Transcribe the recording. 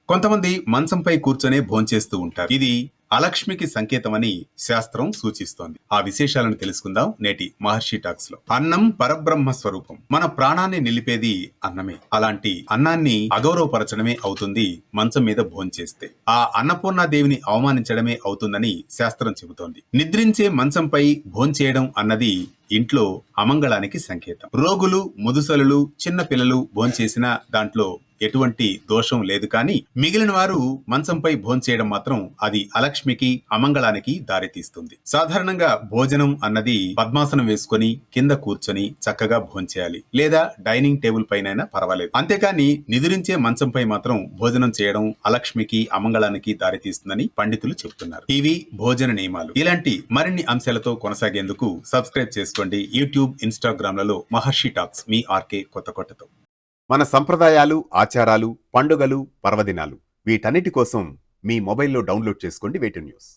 కొంతమంది మంచంపై కూర్చొనే భోంచేస్తూ ఉంటారు. ఇది అలక్ష్మికి సంకేతమని శాస్త్రం సూచిస్తోంది. ఆ విశేషాలను తెలుసుకుందాం నేటి మహర్షి టాక్స్ లో. అన్నం పరబ్రహ్మ స్వరూపం. మన ప్రాణాన్ని నిలిపేది అన్నమే. అలాంటి అన్నాన్ని అగౌరవపరచడమే అవుతుంది మంచం మీద భోంచేస్తే. ఆ అన్నపూర్ణాదేవిని అవమానించడమే అవుతుందని శాస్త్రం చెబుతోంది. నిద్రించే మంచంపై భోంచేయడం అన్నది ఇంట్లో అమంగళానికి సంకేతం. రోగులు, ముదుసలులు, చిన్న పిల్లలు భోంచేసిన దాంట్లో ఎటువంటి దోషం లేదు. కానీ మిగిలిన వారు మంచంపై భోంచేయడం మాత్రం అది అలక్ష్మికి, అమంగళానికి దారితీస్తుంది. సాధారణంగా భోజనం అన్నది పద్మాసనం వేసుకొని కింద కూర్చొని చక్కగా భోంచేయాలి, లేదా డైనింగ్ టేబుల్ పైన పర్వాలేదు. అంతేకాని నిద్రించే మంచంపై మాత్రం భోజనం చేయడం అలక్ష్మికి, అమంగళానికి దారితీస్తుందని పండితులు చెబుతున్నారు. ఇవి భోజన నియమాలు. ఇలాంటి మరిన్ని అంశాలతో కొనసాగేందుకు సబ్స్క్రైబ్ చేసుకోండి యూట్యూబ్, ఇన్స్టాగ్రామ్లలో మహర్షి టాక్స్. మీ ఆర్కే కొత్తకోటతో. మన సంప్రదాయాలు, ఆచారాలు, పండుగలు, పర్వదినాలు వీటన్నిటి కోసం మీ మొబైల్లో డౌన్లోడ్ చేసుకోండి వేటూ న్యూస్.